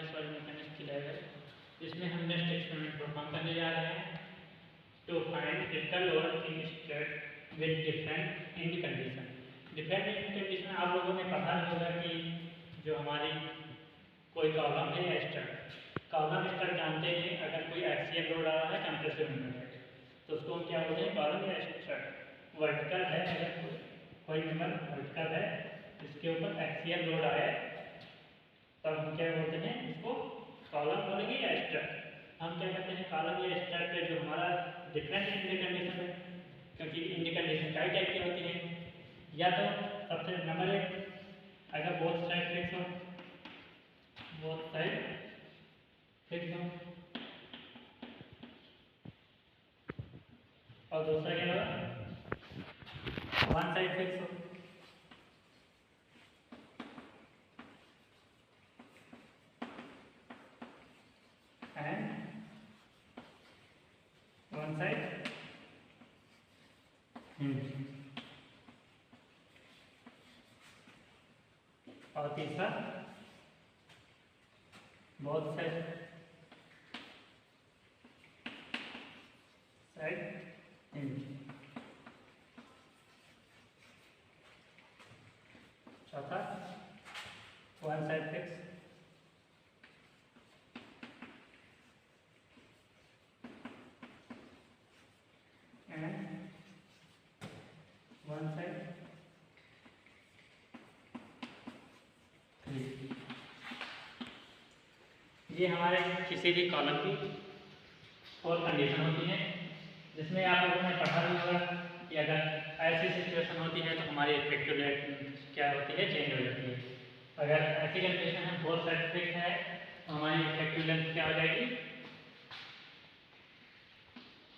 Soil mechanics की lab है, जिसमें हम नेक्स्ट एक्सपेरिमेंट परफॉर्म करने जा रहे हैं to find critical load in state with different end condition. Different end condition आप लोगों ने पढ़ा होगा कि जो हमारी कोई कॉलम है या स्टड, कॉलम स्टड जानते हैं अगर कोई एक्सियल लोड आ रहा है कंप्रेसिव मेंबर तो उसको हम क्या बोलते हैं, कॉलम या स्टड। वर्टिकल है, अगर कोई मेंबर वर्टिकल है इसके ऊपर एक्सियल लोड आया तब हम क्या बोलते हैं, इसको कॉलम बोलेंगे या स्टड। हम क्या कहते हैं, कॉलम या स्टड पे जो हमारा डिफरेंट इंड कंडीशन है, क्योंकि इंड कंडीशन कई टाइप की होती है। या तो सबसे नंबर एक, अगर बोथ साइड फिक्स हो, बोथ साइड फिक्स हो, और दूसरा क्या होगा, वन साइड फिक्स हो। एंड वन साइड और तीसरा बोथ साइड चौथा one side fix and one side ये हमारे किसी भी कॉलम की फोर कंडीशन होती है, जिसमें आप लोगों ने पढ़ा भी होगा कि अगर ऐसी सिचुएशन होती है तो हमारी इफेक्टिव लेंथ क्या होती है, चेंज हो जाती है। अगर ऐसी कंडीशन है फोर साइड फिक्स है तो हमारी इफेक्टिव लेंथ क्या हो जाएगी,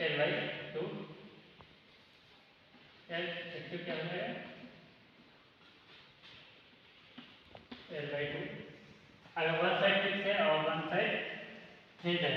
L/2। L इफेक्टिव क्या हो जाएगा, L/2। अगर वन साइड फिक्स है और वन साइड हिंज है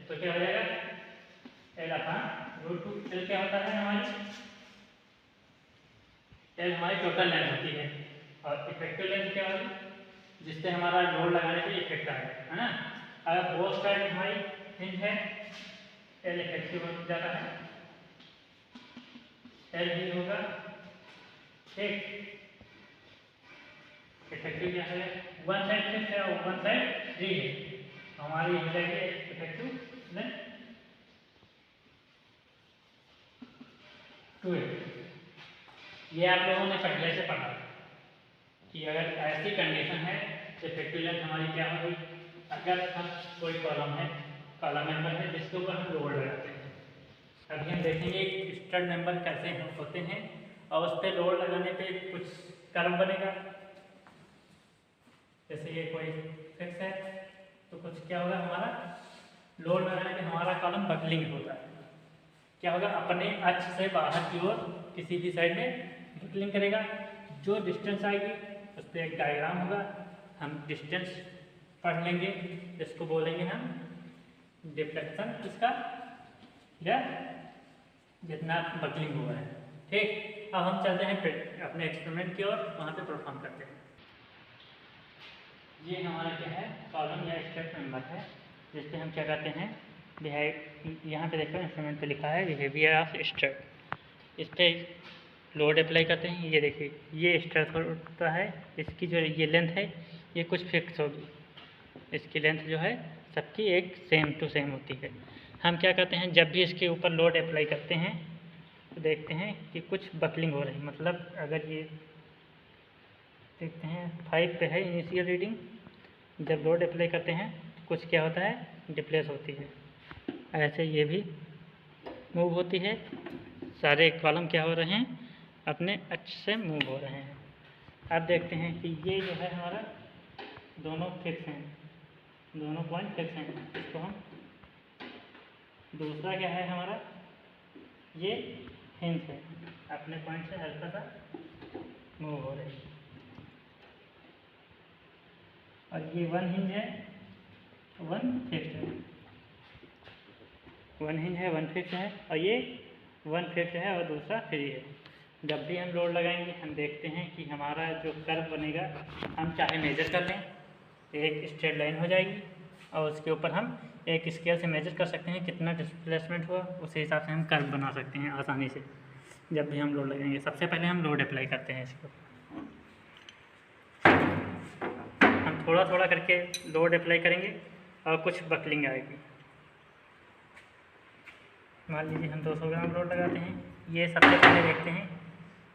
तो क्या हो जाएगा, L/√2। L क्या होता है हमारी, L हमारी टोटल लेंथ होती है और इफेक्टिव लेंथ क्या होगी, जिससे हमारा लोड लगाने पे इफेक्ट आएगा, है ना। अगर बोथ साइड हमारी हिंज है L इफेक्टिव हो जाता है, L ही होगा, ठीक। इफेक्टिव क्या है, वन साइड फिक्स है और वन साइड फ्री है, हमारी हो जाएगी इफेक्टिव लेंथ 2/8। ये आप लोगों ने पहले से पढ़ा कि अगर ऐसी कंडीशन है तो इफेक्टिव लेंथ हमारी क्या होगी। अगर हम कोई कॉलम है, कॉलम मेंबर है जिसके ऊपर हम लोड लगाते हैं, अभी हम देखेंगे स्टड मेंबर कैसे होते हैं और उस पर लोड लगाने पे कुछ कर्व बनेगा। जैसे ये कोई फिक्स है तो कुछ क्या होगा, हमारा लोड लगाने पे हमारा कॉलम बकलिंग होता है, क्या होगा, अपने अक्ष से बाहर की ओर किसी भी साइड में बकलिंग करेगा। जो डिस्टेंस आएगी उस पर एक डायग्राम होगा, हम डिस्टेंस पढ़ लेंगे, इसको बोलेंगे हम डिफ्लेक्शन इसका, या जितना बकलिंग हुआ है, ठीक। अब हम चलते हैं अपने एक्सपेरिमेंट की ओर, वहाँ पे परफॉर्म करते हैं। ये हमारा क्या है, कॉलम या स्टेप मेंबर है, जिस पे हम क्या करते हैं, यहाँ पे देखो इंस्ट्रूमेंट पे लिखा है बिहेवियर ऑफ स्टेप। इस पर लोड अप्लाई करते हैं। ये देखिए ये स्ट्रेस होता है, इसकी जो ये लेंथ है ये कुछ फिक्स होगी, इसकी लेंथ जो है सबकी एक सेम टू सेम होती है। हम क्या करते हैं, जब भी इसके ऊपर लोड अप्लाई करते हैं तो देखते हैं कि कुछ बकलिंग हो रही है। मतलब अगर ये देखते हैं 5 पे है इनिशियल रीडिंग, जब लोड अप्लाई करते हैं तो कुछ क्या होता है, डिप्लेस होती है। ऐसे ये भी मूव होती है, सारे कॉलम क्या हो रहे हैं, अपने अक्ष से मूव हो रहे हैं। अब देखते हैं कि ये जो है हमारा दोनों फिक्स हैं, दोनों पॉइंट फिक्स हैं। इसको हम दूसरा क्या है हमारा, ये हिंज है, अपने पॉइंट से हल्का सा मूव हो रही है। और ये वन हिंज है, वन फिक्स है, वन हिंज है, वन फिक्स है, और ये वन फिक्स है और दूसरा फ्री है। जब भी हम लोड लगाएंगे हम देखते हैं कि हमारा जो कर्व बनेगा, हम चाहे मेजर कर लें एक स्ट्रेट लाइन हो जाएगी और उसके ऊपर हम एक स्केल से मेजर कर सकते हैं कितना डिस्प्लेसमेंट हुआ, उसी हिसाब से हम कर्व बना सकते हैं आसानी से जब भी हम लोड लगाएंगे। सबसे पहले हम लोड अप्लाई करते हैं इसको, हम थोड़ा थोड़ा करके लोड अप्लाई करेंगे और कुछ बकलिंग आएगी। मान लीजिए हम 200 ग्राम लोड लगाते हैं। ये सबसे पहले देखते हैं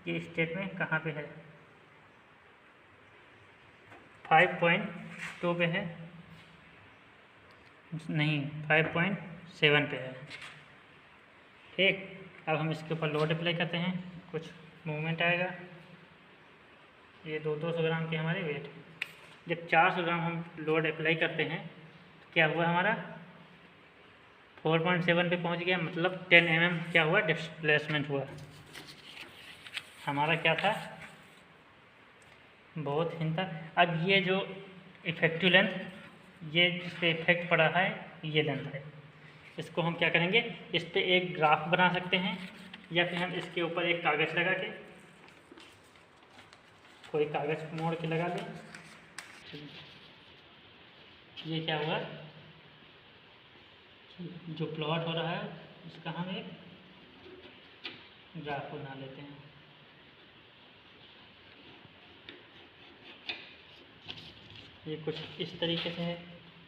कि स्टेट में कहाँ पे है, 5.2 पे है, नहीं 5.7 पे है। ठीक, अब हम इसके ऊपर लोड अप्लाई करते हैं, कुछ मूवमेंट आएगा। ये 200 ग्राम के हमारे वेट, जब 400 ग्राम हम लोड अप्लाई करते हैं तो क्या हुआ, हमारा 4.7 पे पहुंच गया, मतलब 10 mm क्या हुआ, डिस्प्लेसमेंट हुआ। हमारा क्या था, बहुत हिंद था। अब ये जो इफेक्टिव लेंथ, ये जिस पे इफेक्ट पड़ा है ये लेंथ है, इसको हम क्या करेंगे, इस पे एक ग्राफ बना सकते हैं या फिर हम इसके ऊपर एक कागज़ लगा के, कोई कागज़ मोड़ के लगा दें। ये क्या हुआ, जो प्लॉट हो रहा है उसका हम एक ग्राफ बना लेते हैं। ये कुछ इस तरीके से है,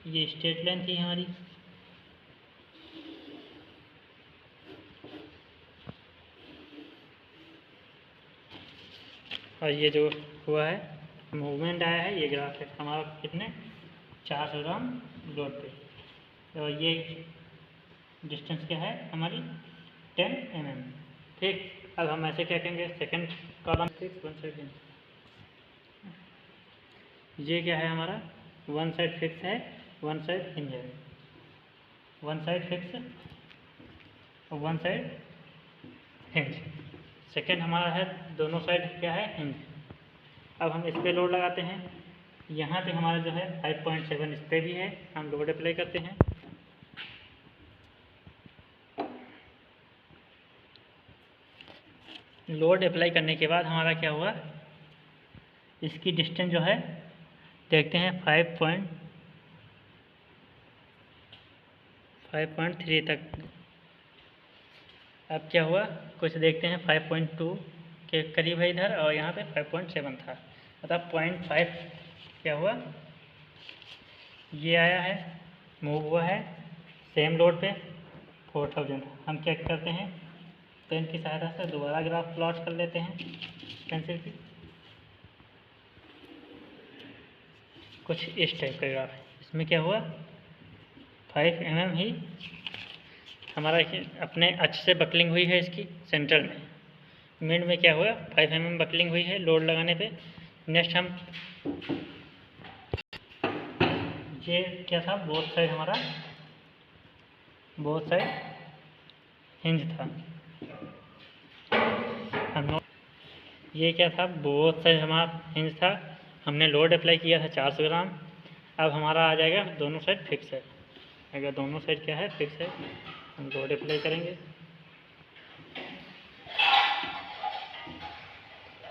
ये स्ट्रेट लाइन थी हमारी, और ये जो हुआ है मूवमेंट आया है, ये ग्राफ है हमारा कितने 400 ग्राम लोड पे, और ये डिस्टेंस क्या है हमारी 10 mm। ठीक, अब हम ऐसे क्या कहेंगे, सेकंड कॉलम 6 1 साइड हिंज, ये क्या है हमारा, वन साइड फिक्स है, वन साइड हिंज है, वन साइड फिक्स और वन साइड हिंज। सेकंड हमारा है दोनों साइड क्या है, हिंज। अब हम इस पे लोड लगाते हैं, यहाँ पे हमारा जो है 5.7 इस पे भी है, हम लोड अप्लाई करते हैं। लोड अप्लाई करने के बाद हमारा क्या हुआ, इसकी डिस्टेंस जो है देखते हैं 5.3 तक। अब क्या हुआ, कुछ देखते हैं 5.2 के करीब है इधर, और यहाँ पे 5.7 था, मतलब 0.5 क्या हुआ, ये आया है, मूव हुआ है सेम लोड पे 4000। हम क्या करते हैं, पेन की सहायता से दोबारा ग्राफ प्लॉट कर लेते हैं पेंसिल की, कुछ इस टाइप का ग्राफ है। इसमें क्या हुआ, 5 mm ही हमारा अपने अच्छे से बकलिंग हुई है, इसकी सेंटर में मिड में क्या हुआ 5 mm बकलिंग हुई है लोड लगाने पे। नेक्स्ट हम ये क्या था, बोथ साइड हमारा, बोथ साइड हिंज था, हम ये क्या था, बोथ साइड हमारा हिंज था, हमने लोड अप्लाई किया था 400 ग्राम। अब हमारा आ जाएगा दोनों साइड फिक्स है, अगर दोनों साइड क्या है, फिक्स है, हम लोड अप्लाई करेंगे।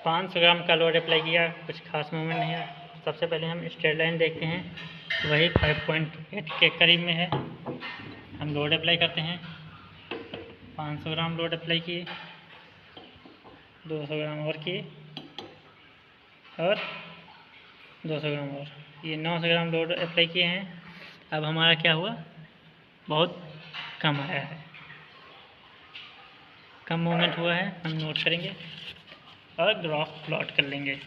500 ग्राम का लोड अप्लाई किया, कुछ खास मूवमेंट नहीं है। सबसे पहले हम स्ट्रेट लाइन देखते हैं, वही 5.8 के करीब में है, हम लोड अप्लाई करते हैं। 500 ग्राम लोड अप्लाई किए, 200 ग्राम और किए, और 200 ग्राम और, ये 900 ग्राम लोड अप्लाई किए हैं। अब हमारा क्या हुआ, बहुत कम आया है, कम मूवमेंट हुआ है, हम नोट करेंगे और ग्राफ प्लॉट कर लेंगे।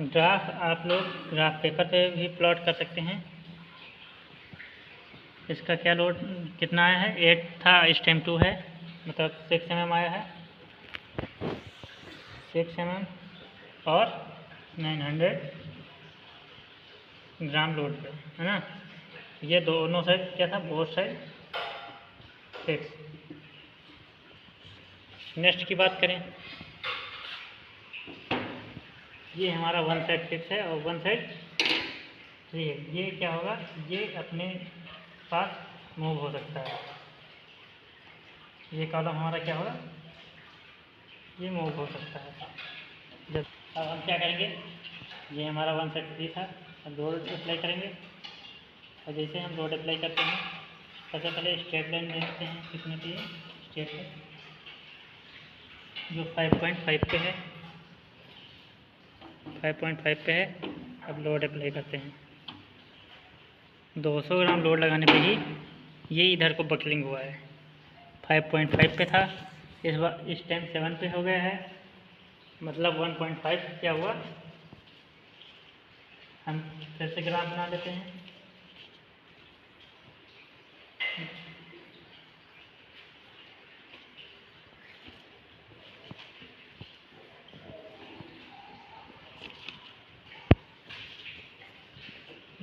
ग्राफ आप लोग ग्राफ पेपर पे भी प्लॉट कर सकते हैं। इसका क्या लोड कितना आया है, 8 था, इस टाइम 2 है, मतलब 6 mm आया है, 6 mm और 900 ग्राम लोड पे है ना। ये दोनों साइड क्या था, बोथ साइड फिक्स। नेक्स्ट की बात करें, ये हमारा वन साइड फिक्स है और वन साइड फ्री है। ये क्या होगा, ये अपने पास मूव हो सकता है। ये कॉलम हमारा क्या होगा, ये मूव हो सकता है। जब अब हम क्या करेंगे, ये हमारा 133 था, अब लोड अप्लाई करेंगे। और जैसे हम लोड अप्लाई करते हैं, सबसे पहले स्ट्रेट लाइन देखते हैं कितने की है स्ट्रेट लाइन, जो 5.5 पे है, 5.5 पे है। अब लोड अप्लाई करते हैं। 200 ग्राम लोड लगाने पे ही ये इधर को बकलिंग हुआ है। 5.5 पे था, इस बार इस टाइम 7 पे हो गया है, मतलब 1.5 क्या हुआ। हम फिर से ग्राफ बना लेते हैं।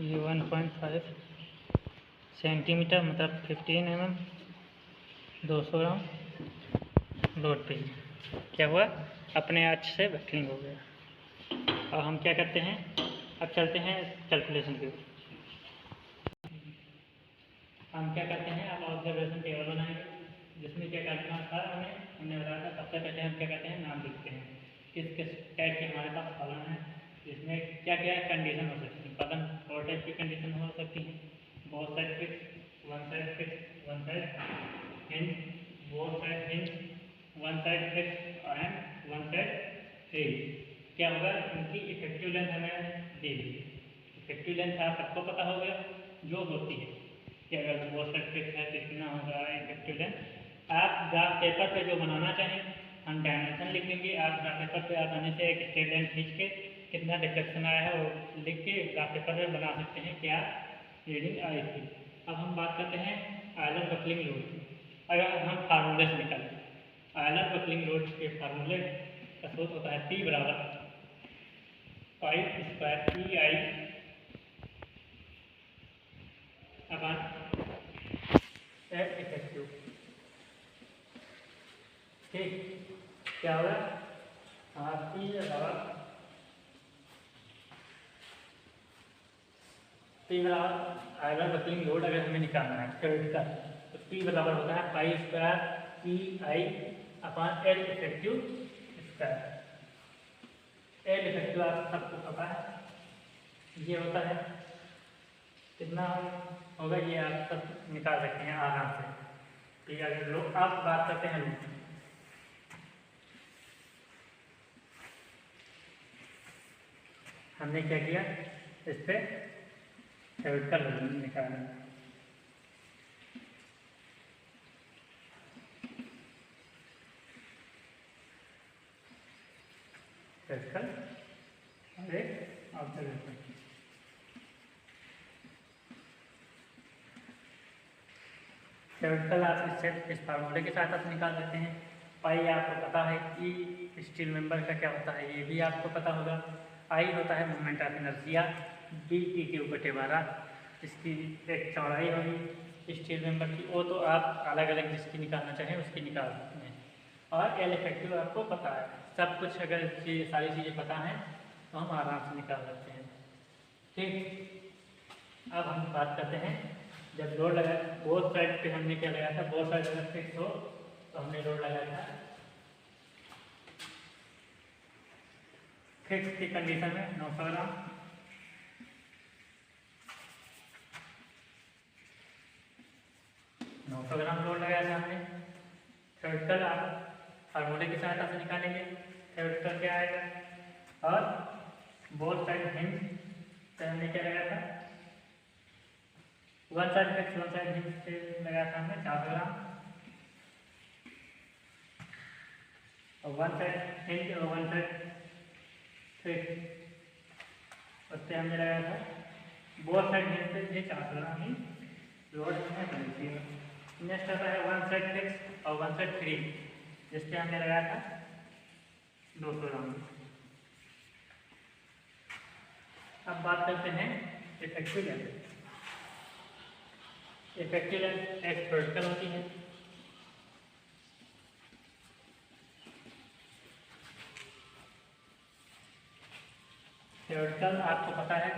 ये 1.5 सेंटीमीटर मतलब 15 mm, 200 ग्राम लोड पे ही क्या हुआ, अपने आज से बकलिंग हो गया। और हम क्या करते हैं, अब चलते हैं कैलकुलेशन की ओर। हम क्या करते हैं, अब ऑब्जर्वेशन टेबल बनाएंगे, जिसमें क्या करना था हमने बताया था। सबसे पहले हम क्या करते हैं, नाम लिखते हैं किस किस टाइप के हमारे पास फलन है, इसमें क्या क्या कंडीशन हो सकती है। फलन 4 टाइप की कंडीशन हो सकती है, both side fix, one side fix, one side hinge, both side hinge, one side fix and one side free. क्या होगा, इनकी इफेक्टिव लेंथ हमें दी हुई है। इफेक्टिव लेंथ आप सबको पता होगा जो होती है कि अगर बोथ साइड फिक्स है तो कितना होगा इफेक्टिव लेंथ। आप ग्राफ पेपर पे जो बनाना चाहें, हम डायमेंशन लिख लेंगे। आप ग्राफ पेपर पे आसानी से एक स्ट्रेट लाइन खींच के कितना डिफ्लेक्शन आया है वो लिख के ग्राफ पेपर में बना सकते हैं क्या रीडिंग आई थी। अब हम बात करते हैं आयलर बकलिंग लोड की। अगर हम फार्मूले से निकालें, आयलर बकलिंग लोड के फार्मूले का सूत्र होता है P बराबर pi square P I upon at effective. ठीक, क्या होगा, पी बराबर आयलर बकलिंग लोड अगर हमें निकालना है थ्योरेटिकल, तो पी बराबर होता है पाई स्क्वायर पी आई upon L effective square. L effective आप सबको पता है ये होता है, कितना होगा ये आप सब निकाल सकते हैं आराम से। ठीक है, अगर लोग आप बात करते हैं लोग, हमने क्या किया, इस पे थ्योरेटिकल निकालना। थ्योरेटिकल और एक ऑब्जर्वेशन। थ्योरेटिकल आप इससे इस फार्मूले के साथ आप निकाल सकते हैं। पाई आपको पता है कि स्टील मेंबर का क्या होता है, ये भी आपको पता होगा। आई होता है moment of inertia, D T के बटे 12, इसकी एक चौड़ाई होगी स्टील मेंबर की, वो तो आप अलग अलग जिसकी निकालना चाहें उसकी निकाल सकते हैं। और एल इफेक्टिव आपको पता है, सब कुछ अगर ये सारी चीज़ें पता हैं तो हम आराम से निकाल सकते हैं। ठीक, अब हम बात करते हैं जब लोड लगा, बोथ साइड पे हमने क्या लगाया था, बोथ साइड अगर फिक्स हो तो हमने लोड लगाया था फिक्स की कंडीशन में 900 ग्राम। 900 ग्राम लोड लगाया था हमने। थ्योरेटिकल आप फार्मूले की सहायता से निकालेंगे, थ्योरेटिकल क्या आएगा। और बोथ साइड हिंज पे हमने क्या लगाया था, one side fix one side hinge पे लगाया था हमने 400 ग्राम, और वन साइड हिंज और वन साइड फिक्स उससे हमने लगाया था बोथ साइड हिंज पे भी 400 ग्राम ही लोड हमने बनी थी। नेक्स्ट आता है वन साइड फिक्स और वन साइड फ्री, जिससे हमने लगाया था 200 ग्राम। अब बात करते हैं इफेक्टिव लेंथ। इफेक्टिव लेंथ एक थ्योरेटिकल होती है, थ्योरेटिकल आपको पता है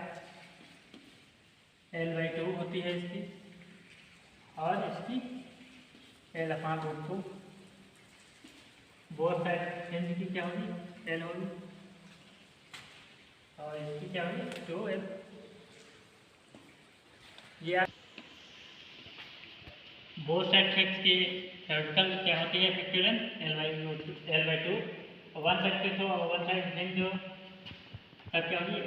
L/2 होती है इसकी, और इसकी L/2 बोथ साइड हिंज की क्या होगी, एल होगी, और इसकी क्या होगी, 2L। ये बोथ साइड फिक्स की थ्योरेटिकल क्या होती है, इफेक्टिव लेंथ L/2, और वन साइड फिक्स हो और वन साइड हिंज हो तब क्या होगी,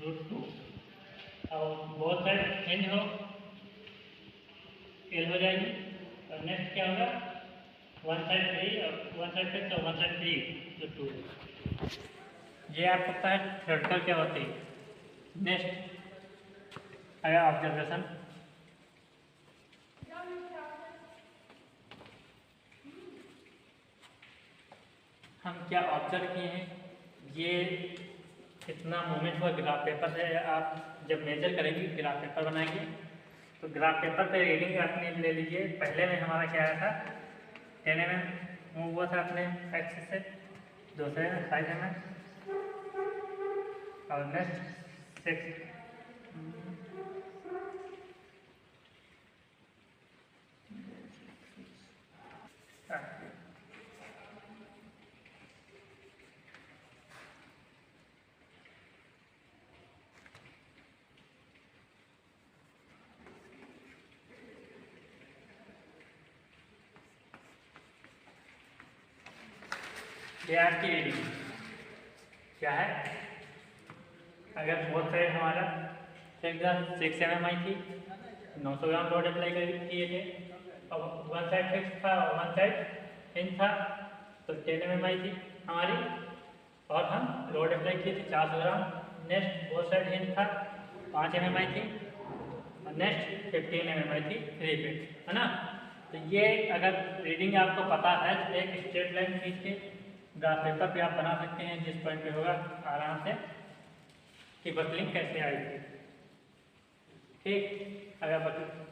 L/√2, और बोथ साइड हिंज हो L हो जाएगी। और नेक्स्ट क्या होगा, वन साइड फ्री और वन साइड फिक्स और वन साइड फ्री तो 2। ये आपको पता है थ्योरेटिकल क्या होती है। नेक्स्ट आया ऑब्जर्वेशन। हम क्या ऑब्जर्व किए हैं, ये कितना मूवमेंट हुआ ग्राफ पेपर से। आप जब मेजर करेंगे, ग्राफ पेपर बनाएंगे, तो ग्राफ पेपर पे रीडिंग अपने ले लीजिए। पहले में हमारा क्या आया था, 10 mm मूव हुआ था अपने एक्सिस से, दूसरे में 5 mm, और नेक्स्ट 6। ये आपकी रीडिंग क्या है, अगर बोथ साइड हमारा 6 mm आई थी, 900 ग्राम लोड अप्लाई किए थे, और वन साइड फिक्स था और वन साइड हिंज था, तो 10 mm आई थी हमारी, और हम लोड अप्लाई किए थे 400 ग्राम। नेक्स्ट बोथ साइड हिंज था, 5 mm आई थी, और नेक्स्ट 15 mm आई थी रिपीट, है ना। तो ये अगर रीडिंग आपको पता है तो एक स्ट्रेट लाइन खींच के ग्राफ पेपर पे आप बना सकते हैं, जिस पॉइंट पे होगा आराम से कि बकलिंग कैसे आएगी, ठीक। अगर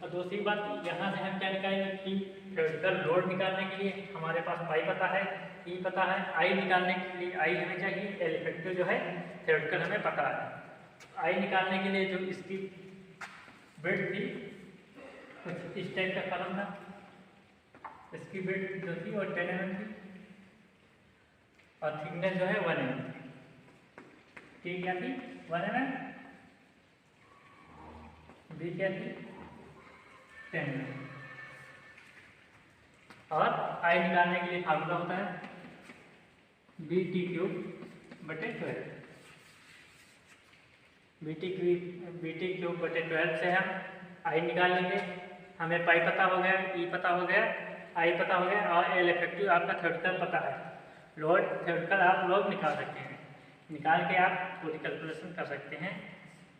और दूसरी बात, यहाँ से हम क्या निकालेंगे कि थ्योरेटिकल लोड निकालने के लिए हमारे पास पाई पता है, ई पता है, आई निकालने के लिए आई हमें चाहिए, एल इफेक्टिव जो है थ्योरेटिकल हमें पता है। आई निकालने के लिए जो इसकी विड्थ थी कुछ इस टाइप का फॉर्म था, इसकी विड्थ जो थी वो 10 mm थी, और थिकनेस जो है 1 mm थी, ठीक क्या थी, 1 mm, बी क्या थी 10 mm। और आई निकालने के लिए फार्मूला होता है BT³ बटे 12। BT³ बटे 12 से हम आई निकाल लेंगे। हमें पाई पता हो गया, ई पता हो गया, आई पता हो गया, और एल इफेक्टिव आपका थ्योरेटिकल पता है। लोड थ्योरेटिकल आप लोग निकाल सकते हैं, निकाल के आप पूरी कैलकुलेशन कर सकते हैं।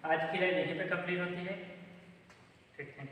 आज की लाइन यहीं पे कंप्लीट होती है, ठीक है।